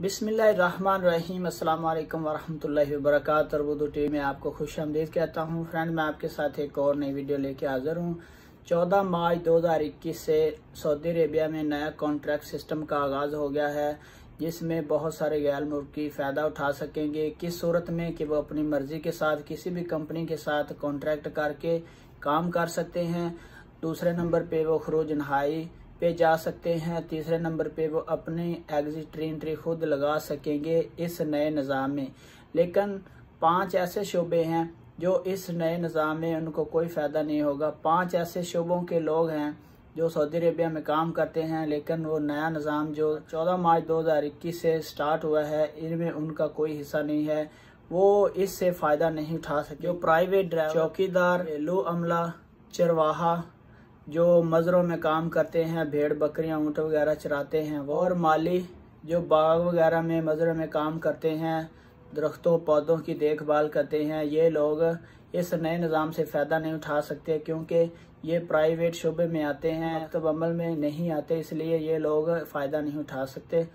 बिस्मिल्लाहिर्रहमानिर्रहीम। अस्सलाम वालेकुम वरहमतुल्लाहि वबरकातुहू। तरबूदू टीवी में आपको खुशामदीद कहता हूँ। फ्रेंड, मैं आपके साथ एक और नई वीडियो लेके हाजिर हूँ। 14 मार्च 2021 से सऊदी अरेबिया में नया कॉन्ट्रैक्ट सिस्टम का आगाज़ हो गया है, जिसमें बहुत सारे गैर मुल्की फ़ायदा उठा सकेंगे। किस सूरत में कि वो अपनी मर्ज़ी के साथ किसी भी कंपनी के साथ कॉन्ट्रैक्ट करके काम कर सकते हैं। दूसरे नंबर पे वो खरूज नहाई पे जा सकते हैं। तीसरे नंबर पे वो अपनी एग्जिट एंट्री खुद लगा सकेंगे इस नए निज़ाम में। लेकिन 5 ऐसे शोबे हैं जो इस नए निज़ाम में उनको कोई फ़ायदा नहीं होगा। 5 ऐसे शोबों के लोग हैं जो सऊदी अरेबिया में काम करते हैं, लेकिन वो नया निज़ाम जो 14 मार्च 2021 से स्टार्ट हुआ है, इनमें उनका कोई हिस्सा नहीं है। वो इससे फ़ायदा नहीं उठा सके। जो प्राइवेट ड्राइवर, चौकीदार, घरेलू अमला, चरवाहा जो मज़रों में काम करते हैं, भेड़ बकरियां ऊँट वगैरह चराते हैं, और माली जो बाग वगैरह में मज़रों में काम करते हैं, दरख्तों पौधों की देखभाल करते हैं, ये लोग इस नए निज़ाम से फ़ायदा नहीं उठा सकते, क्योंकि ये प्राइवेट शोबे में आते हैं, मकतब अमल में नहीं आते, इसलिए ये लोग फ़ायदा नहीं उठा सकते।